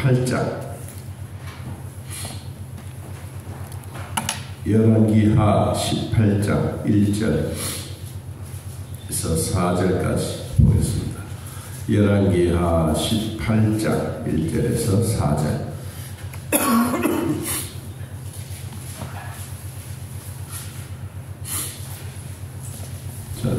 18장 열왕기하 18장 1절에서 4절까지 보겠습니다. 열왕기하 18장 1절에서 4절.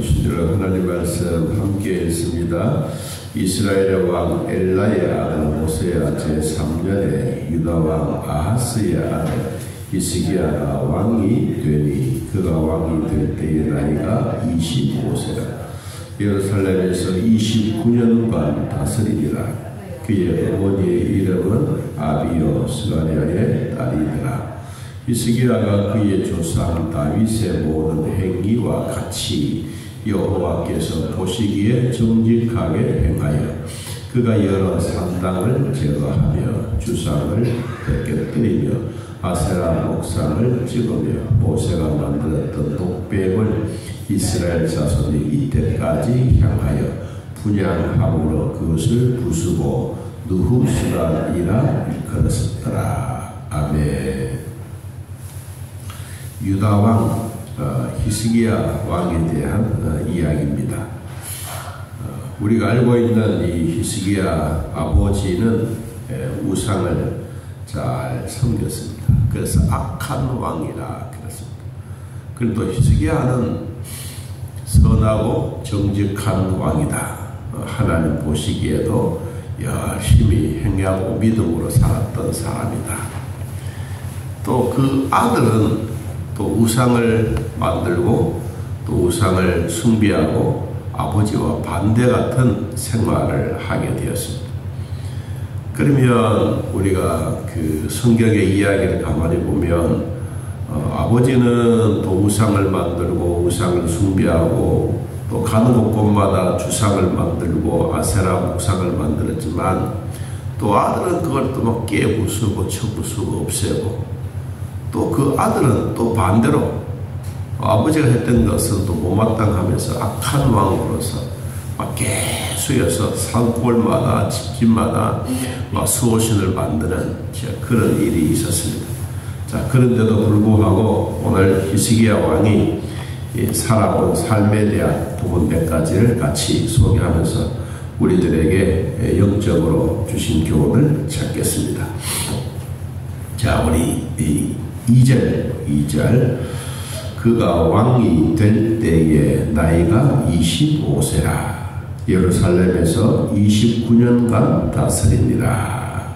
신주로 하나님 말씀 함께 했습니다. 이스라엘의 왕 엘라의 아들 모세야 제3년에 유다 왕 아하스의 아들 히스기야가 왕이 되니 그가 왕이 될 때의 나이가 25세라. 예루살렘에서 29년간 다스리니라. 그의 어머니의 이름은 아비요 스가랴의 딸이더라. 히스기야가 그의 조상 다윗의 모든 행위와 같이 여호와께서 보시기에 정직하게 행하여 그가 여러 산당을 제거하며 주상을 벗겨뜨리며 아세라 목상을 찍으며 모세가 만들었던 독백을 이스라엘 자손이 이때까지 향하여 분양함으로 그것을 부수고 느후스란이라 일컬었더라. 아멘. 유다 왕 히스기야 왕에 대한 이야기입니다. 우리가 알고 있는 이 히스기야 아버지는 우상을 잘 섬겼습니다. 그래서 악한 왕이라 그랬습니다. 그래도 히스기야는 선하고 정직한 왕이다. 하나님 보시기에도 열심히 행하고 믿음으로 살았던 사람이다. 또 그 아들은 또 우상을 만들고 또 우상을 숭배하고 아버지와 반대 같은 생활을 하게 되었습니다. 그러면 우리가 그 성경의 이야기를 가만히 보면 아버지는 또 우상을 만들고 우상을 숭배하고 또 가는 곳곳마다 주상을 만들고 아세라 목상을 만들었지만 또 아들은 그걸 또 막 깨부수고 쳐부수고 없애고 또 그 아들은 또 반대로 아버지가 했던 것은 또 못마땅하면서 악한 왕으로서 막 계속해서 산골마다 집집마다 막 수호신을 만드는 그런 일이 있었습니다. 자, 그런데도 불구하고 오늘 히스기야 왕이 살아온 삶에 대한 부분 몇 가지를 같이 소개하면서 우리들에게 영적으로 주신 교훈을 찾겠습니다. 자, 우리 2절 그가 왕이 될 때의 나이가 25세라. 예루살렘에서 29년간 다스리니라.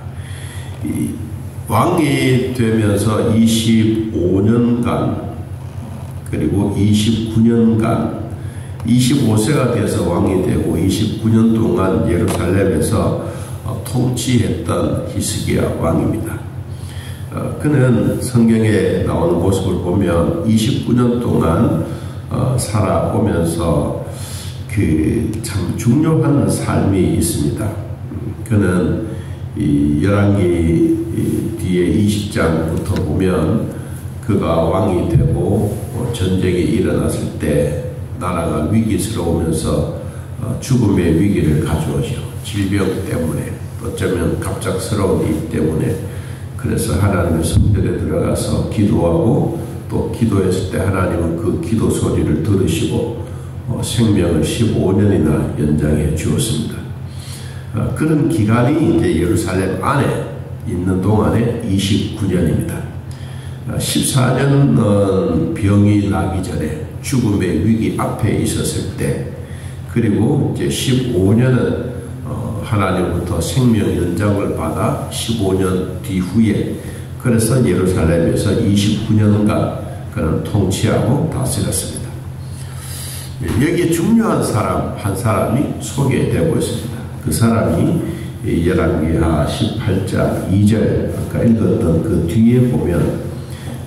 왕이 되면서 25년간 그리고 29년간 25세가 돼서 왕이 되고 29년 동안 예루살렘에서 통치했던 히스기야 왕입니다. 그는 성경에 나오는 모습을 보면 29년 동안 살아오면서 그 참 중요한 삶이 있습니다. 그는 이 열왕기 뒤에 20장부터 보면 그가 왕이 되고 전쟁이 일어났을 때 나라가 위기스러우면서 죽음의 위기를 가져오죠. 질병 때문에 어쩌면 갑작스러운 일 때문에. 그래서 하나님의 성전에 들어가서 기도하고 또 기도했을 때 하나님은 그 기도 소리를 들으시고 생명을 15년이나 연장해 주었습니다. 그런 기간이 이제 예루살렘 안에 있는 동안에 29년입니다. 14년은 병이 나기 전에 죽음의 위기 앞에 있었을 때, 그리고 이제 15년은 하나님부터 생명 연장을 받아 15년 뒤후에, 그래서 예루살렘에서 29년간 그는 통치하고 다스렸습니다. 여기에 중요한 사람 한 사람이 소개되고 있습니다. 그 사람이 열왕기하 18장 2절 아까 읽었던 그 뒤에 보면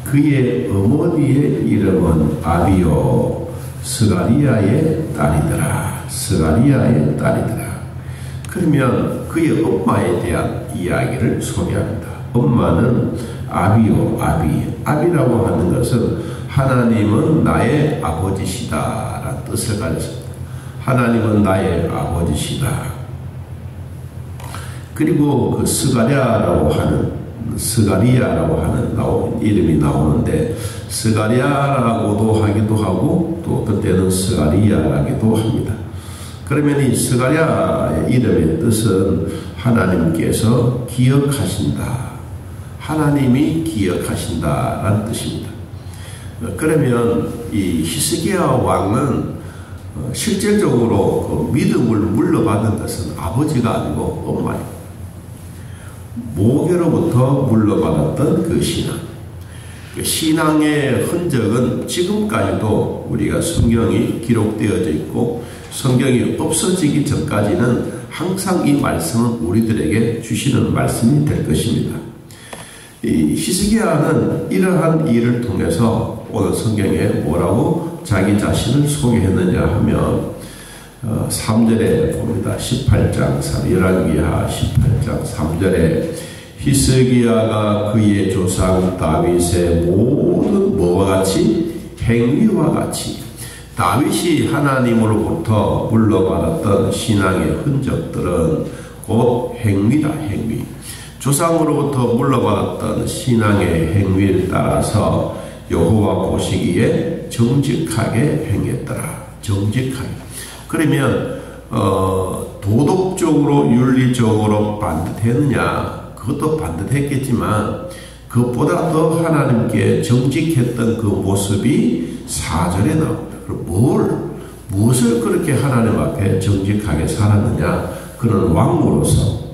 그의 어머니의 이름은 아비요 스가리야의 딸이더라. 스가리야의 딸이더라. 그러면 그의 엄마에 대한 이야기를 소개합니다. 엄마는 아비요 아비. 아비라고 하는 것은 하나님은 나의 아버지시다 라는 뜻을 가졌습니다. 하나님은 나의 아버지시다. 그리고 그 스가리아라고 하는 이름이 나오는데 스가리아라고도 하기도 하고 또 어떤 때는 스가리아라기도 합니다. 그러면 이 스가리아의 이름의 뜻은 하나님께서 기억하신다, 하나님이 기억하신다라는 뜻입니다. 그러면 이 히스기야 왕은 실질적으로 그 믿음을 물려받은 것은 아버지가 아니고 엄마입니다. 모계로부터 물려받았던 그 신앙. 그 신앙의 흔적은 지금까지도 우리가 성경이 기록되어져 있고 성경이 없어지기 전까지는 항상 이 말씀은 우리들에게 주시는 말씀이 될 것입니다. 이 히스기야는 이러한 일을 통해서 오늘 성경에 뭐라고 자기 자신을 소개했느냐 하면 3절에 봅니다. 18장 3, 열왕기하 18장 3절에 히스기야가 그의 조상 다윗의 모든 뭐와 같이 행위와 같이 다윗이 하나님으로부터 물려받았던 신앙의 흔적들은 곧 행위다. 행위. 조상으로부터 물려받았던 신앙의 행위를 따라서 여호와 보시기에 정직하게 행했더라. 정직하게. 그러면 도덕적으로 윤리적으로 반듯했느냐? 그것도 반듯했겠지만 그것보다 더 하나님께 정직했던 그 모습이 4절에 나옵니다. 그럼 무엇을 그렇게 하나님 앞에 정직하게 살았느냐? 그는 왕으로서.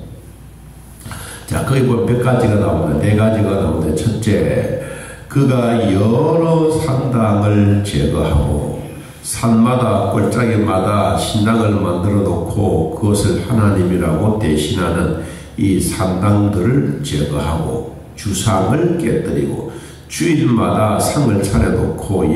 자, 거기 보면 몇 가지가 나오는데, 4가지가 나오는데, 첫째, 그가 여러 산당을 제거하고 산마다 골짜기마다 신당을 만들어 놓고 그것을 하나님이라고 대신하는 이 산당들을 제거하고 주상을 깨뜨리고 주일마다 상을 차려놓고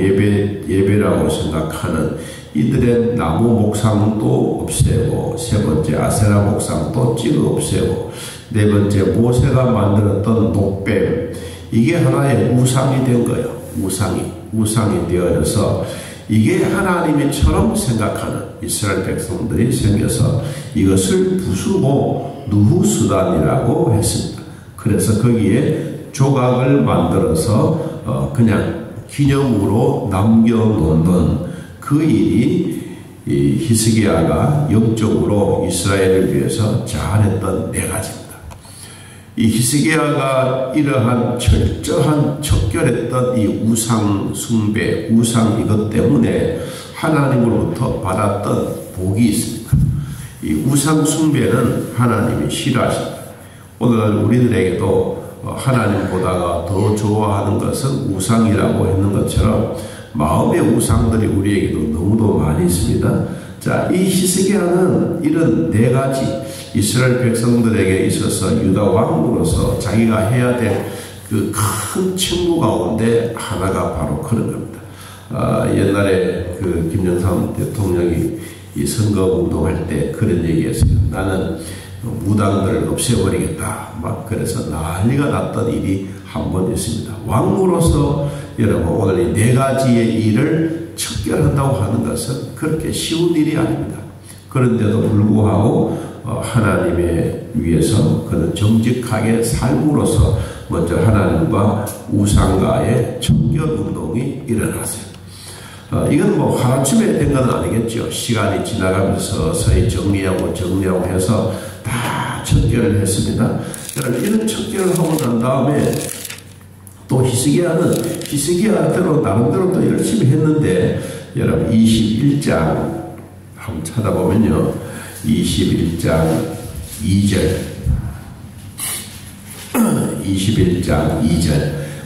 예배라고 생각하는 이들의 나무 목상도 없애고, 세 번째 아세라 목상도 찍어 없애고, 네 번째 모세가 만들었던 녹뱀, 이게 하나의 우상이 된 거예요. 우상이 되어져서 이게 하나님이처럼 생각하는 이스라엘 백성들이 생겨서 이것을 부수고 누후수단이라고 했습니다. 그래서 거기에 조각을 만들어서 그냥 기념으로 남겨놓는 그 일이 이 히스기야가 영적으로 이스라엘을 위해서 잘했던 4가지입니다. 이 히스기야가 이러한 철저한 척결했던 이 우상 숭배, 우상 이것 때문에 하나님으로부터 받았던 복이 있습니다. 이 우상 숭배는 하나님이 싫어하십니다. 오늘 우리들에게도 하나님보다가 더 좋아하는 것은 우상이라고 했는 것처럼 마음의 우상들이 우리에게도 너무도 많이 있습니다. 자, 이 히스기야는 이런 4가지 이스라엘 백성들에게 있어서 유다 왕으로서 자기가 해야 될 그 큰 책무 가운데 하나가 바로 그런 겁니다. 옛날에 그 김영삼 대통령이 이 선거 운동할 때 그런 얘기했어요. 나는 무당들을 없애버리겠다. 막 그래서 난리가 났던 일이 한 번 있습니다. 왕으로서 여러분 오늘 이 4가지의 일을 척결한다고 하는 것은 그렇게 쉬운 일이 아닙니다. 그런데도 불구하고 하나님의 위해서 그는 정직하게 삶으로서 먼저 하나님과 우상과의 척결 운동이 일어났어요. 이건 뭐 하루쯤에 된 건 아니겠죠. 시간이 지나가면서 서서히 정리하고 해서 다 척결을 했습니다. 여러분 이런 척결을 하고 난 다음에 또 히스기야는 히스기야대로 나름대로 또 열심히 했는데 여러분 21장 한번 찾아보면요. 21장 2절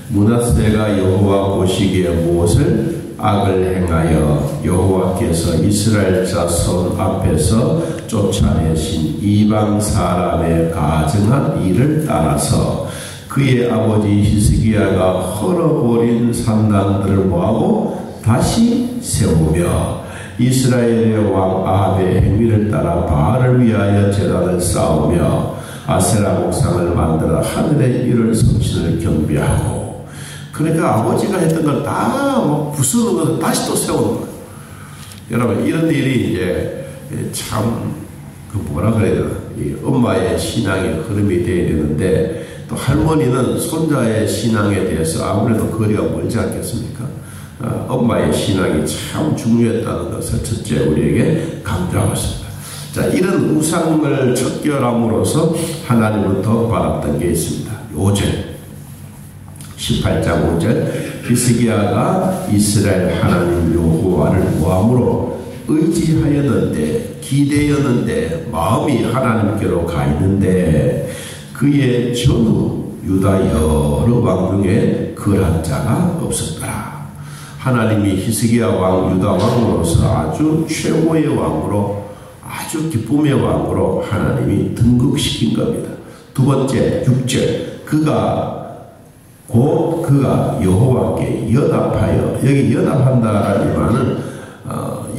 므낫세가 여호와 보시기에 무엇을 악을 행하여 여호와께서 이스라엘 자손 앞에서 쫓아내신 이방 사람의 가증한 일을 따라서 그의 아버지 히스기야가 헐어버린 산당들을 모하고 다시 세우며 이스라엘의 왕 아합의 행위를 따라 바알을 위하여 제단을 쌓으며 아세라 목상을 만들어 하늘의 일을 성신을 경배하고, 그러니까 아버지가 했던 걸 다 뭐 부수는 것을 다시 또 세우는 거예요. 여러분 이런 일이 이제 참 그 뭐라 그래야 되나, 이 엄마의 신앙의 흐름이 되어야 되는데, 또 할머니는 손자의 신앙에 대해서 아무래도 거리가 멀지 않겠습니까? 엄마의 신앙이 참 중요했다는 것을 첫째 우리에게 강조하고 있습니다. 자, 이런 우상을 척결함으로써 하나님부터 받았던 게 있습니다. 5절, 18장 5절, 히스기야가 이스라엘 하나님 여호와를 모함으로 의지하였는데, 기대였는데, 마음이 하나님께로 가 있는데, 그의 전후 유다 여러 왕 중에 그런 자가 없었더라. 하나님이 히스기야 왕, 유다 왕으로서 아주 최고의 왕으로, 아주 기쁨의 왕으로 하나님이 등극시킨 겁니다. 두 번째, 6절, 그가 여호와께 연합하여, 여기 연합한다라는 말은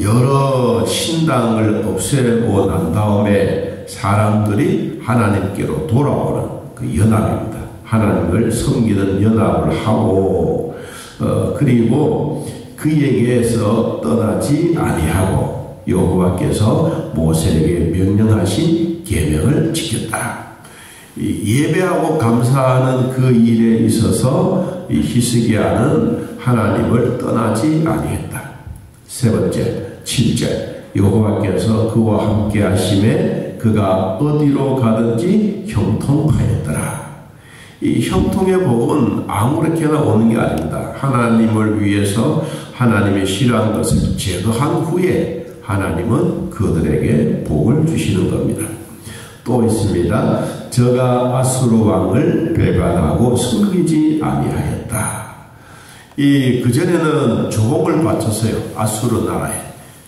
여러 신당을 없애고 난 다음에 사람들이 하나님께로 돌아오는 그 연합입니다. 하나님을 섬기는 연합을 하고, 그리고 그에게서 떠나지 아니하고 여호와께서 모세에게 명령하신 계명을 지켰다. 예배하고 감사하는 그 일에 있어서 이 히스기야는 하나님을 떠나지 아니했다. 세 번째, 7절, 여호와께서 그와 함께 하심에 그가 어디로 가든지 형통하였더라. 이 형통의 복은 아무렇게나 오는 게 아닙니다. 하나님을 위해서 하나님이 싫어한 것을 제거한 후에 하나님은 그들에게 복을 주시는 겁니다. 또 있습니다. 저가 아수르 왕을 배반하고 섬기지 아니하였다. 그전에는 조공을 바쳤어요. 아수르 나라에.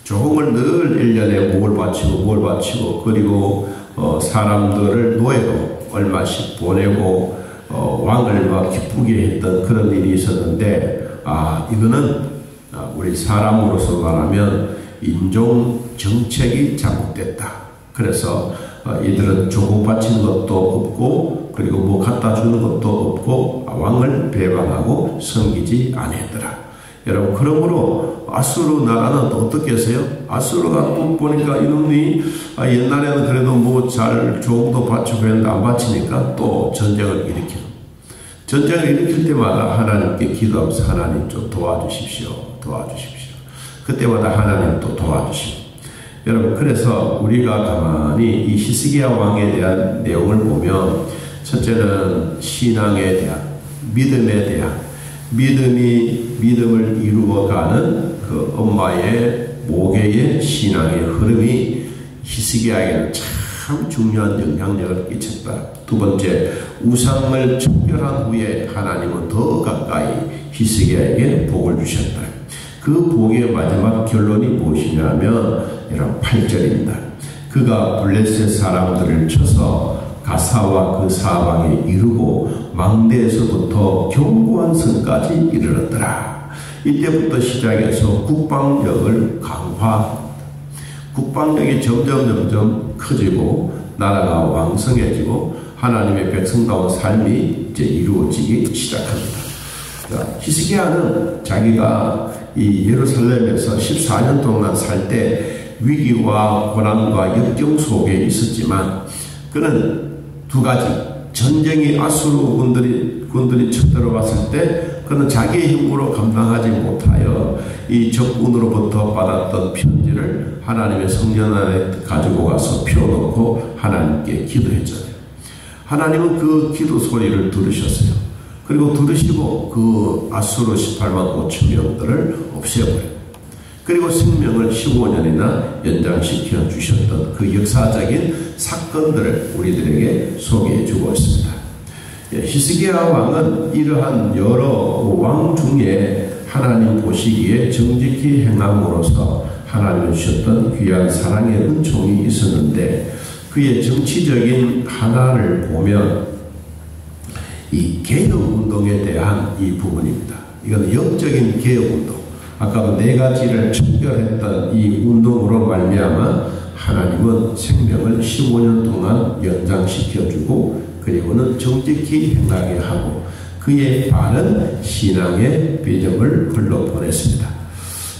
조공을 늘 1년에 뭘 바치고, 그리고 사람들을 노예로 얼마씩 보내고, 왕을 막 기쁘게 했던 그런 일이 있었는데, 이거는 우리 사람으로서 말하면 인종 정책이 잘못됐다. 그래서 이들은 조공 바치는 것도 없고, 그리고 뭐 갖다 주는 것도 없고, 왕을 배반하고 섬기지 아니했더라. 여러분, 그러므로 아수르 나라는 또 어떻게 했어요? 아수르가 또 보니까 이놈이 옛날에는 그래도 뭐 잘 조공도 바치고 했는데 안 바치니까 또 전쟁을 일으키고, 전쟁을 일으킬 때마다 하나님께 기도하면서 하나님 좀 도와주십시오. 그때마다 하나님 또 도와주시고. 여러분, 그래서 우리가 가만히 이 히스기야 왕에 대한 내용을 보면, 첫째는 신앙에 대한, 믿음에 대한, 믿음을 이루어가는 그 엄마의 모계의 신앙의 흐름이 히스기야에게는 참 중요한 영향력을 끼쳤다. 두 번째, 우상을 척결한 후에 하나님은 더 가까이 히스기야에게 복을 주셨다. 그 복의 마지막 결론이 무엇이냐면 여러분 8절입니다. 그가 블레셋 사람들을 쳐서 가사와 그 사방에 이르고 망대에서부터 견고한 성까지 이르렀더라. 이때부터 시작해서 국방력을 강화합니다. 국방력이 점점 커지고 나라가 왕성해지고 하나님의 백성다운 삶이 이제 이루어지기 시작합니다. 히스기야는 자기가 이 예루살렘에서 14년 동안 살 때 위기와 고난과 역경 속에 있었지만, 그는 두 가지, 전쟁이 아수르 군들이 쳐들어왔을 때 그는 자기의 힘으로 감당하지 못하여 이 적군으로부터 받았던 편지를 하나님의 성전 안에 가지고 가서 펴놓고 하나님께 기도했잖아요. 하나님은 그 기도 소리를 들으셨어요. 그리고 들으시고 그 아수르 18만 5천 명들을 없애버려요. 그리고 생명을 15년이나 연장시켜 주셨던 그 역사적인 사건들을 우리들에게 소개해 주고 있습니다. 히스기야 왕은 이러한 여러 왕 중에 하나님 보시기에 정직히 행함으로써 하나님 주셨던 귀한 사랑의 은총이 있었는데, 그의 정치적인 하나를 보면 이 개혁운동에 대한 이 부분입니다. 이건 영적인 개혁운동. 아까도 네 가지를 척결했던 이 운동으로 말미암아 하나님은 생명을 15년 동안 연장시켜주고, 그리고는 정직히 행하게 하고 그의 바른 신앙의 비전을 흘러보냈습니다.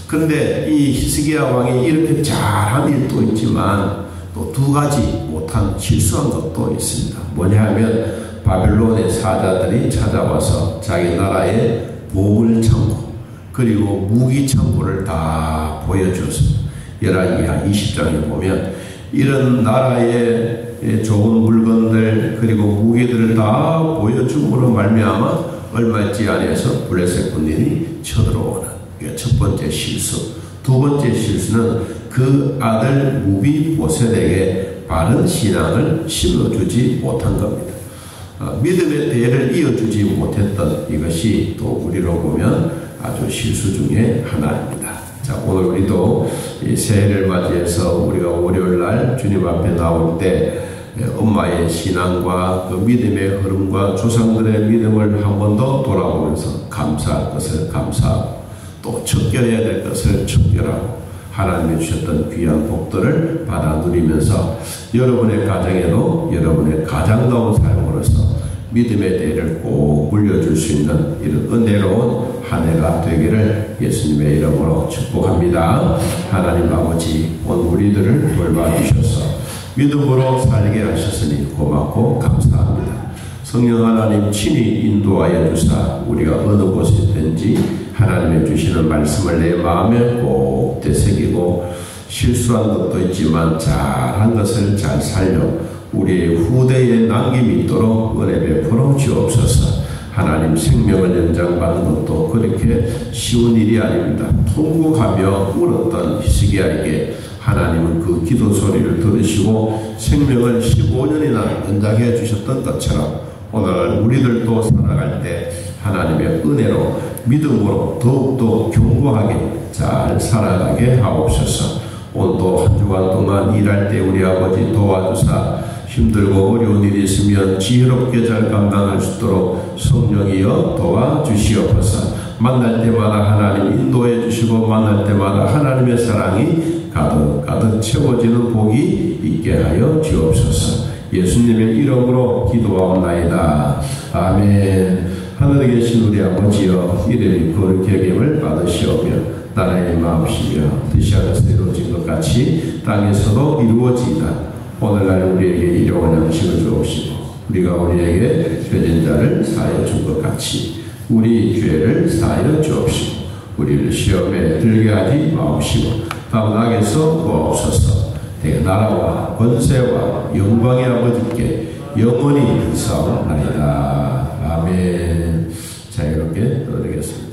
그런데 이 히스기야 왕이 이렇게 잘한 일도 있지만 또 두 가지 못한 실수한 것도 있습니다. 뭐냐 하면 바벨론의 사자들이 찾아와서 자기 나라의 보물창고 그리고 무기창고를 다 보여주었습니다. 열왕기하 20장에 보면 이런 나라의 좋은 물건들 그리고 무기들을 다 보여줌으로 말미암아 얼마 있지 않아서 블레셋 군인이 쳐들어오는 게 첫 번째 실수. 두 번째 실수는 그 아들 무비보셋에게 바른 신앙을 심어주지 못한 겁니다. 믿음의 대를 이어주지 못했던 이것이 또 우리로 보면 아주 실수 중에 하나입니다. 자, 오늘 우리도 이 새해를 맞이해서 우리가 월요일날 주님 앞에 나올 때 엄마의 신앙과 그 믿음의 흐름과 조상들의 믿음을 한 번 더 돌아보면서 감사할 것을 감사하고 또 척결해야 될 것을 척결하고 하나님이 주셨던 귀한 복들을 받아 누리면서 여러분의 가정에도 여러분의 가장다운 삶으로서 믿음의 대를 꼭 물려줄 수 있는 이런 은혜로운 한 해가 되기를 예수님의 이름으로 축복합니다. 하나님 아버지 오늘 우리들을 돌봐주셔서 믿음으로 살게 하셨으니 고맙고 감사합니다. 성령 하나님 친히 인도하여 주사 우리가 어느 곳에 있든지 하나님의 주시는 말씀을 내 마음에 꼭 되새기고 실수한 것도 있지만 잘한 것을 잘 살려 우리의 후대에 남김이 있도록 은혜 베풀어 주옵소서. 하나님 생명을 연장받는 것도 그렇게 쉬운 일이 아닙니다. 통곡하며 울었던 히스기야에게 하나님은 그 기도 소리를 들으시고 생명을 15년이나 연장해 주셨던 것처럼 오늘 우리들도 살아갈 때 하나님의 은혜로 믿음으로 더욱더 견고하게 잘 살아가게 하옵소서. 오늘도 한 주간 동안 일할 때 우리 아버지 도와주사 힘들고 어려운 일이 있으면 지혜롭게 잘 감당할 수 있도록 성령이여 도와주시옵소서. 만날 때마다 하나님 인도해 주시고 만날 때마다 하나님의 사랑이 가득 채워지는 복이 있게 하여 주옵소서. 예수님의 이름으로 기도하옵나이다. 아멘. 하늘에 계신 우리 아버지여 이름이 거룩히 여김을 받으시오며 나라의 마음이시며 뜻이 하늘에서 이루어진 것 같이 땅에서도 이루어지이다. 오늘날 우리에게 일용할 양식을 주옵시고 우리가 우리에게 죄진 자를 사하여 준 것 같이 우리 죄를 사하여 주옵시고 우리를 시험에 들게 하지 마옵시고 다음 악에서 구하옵소서. 내 나라와 권세와 영광의 아버지께 영원히 사옵나이다. 아멘. 자, 이렇게 떠드리겠습니다.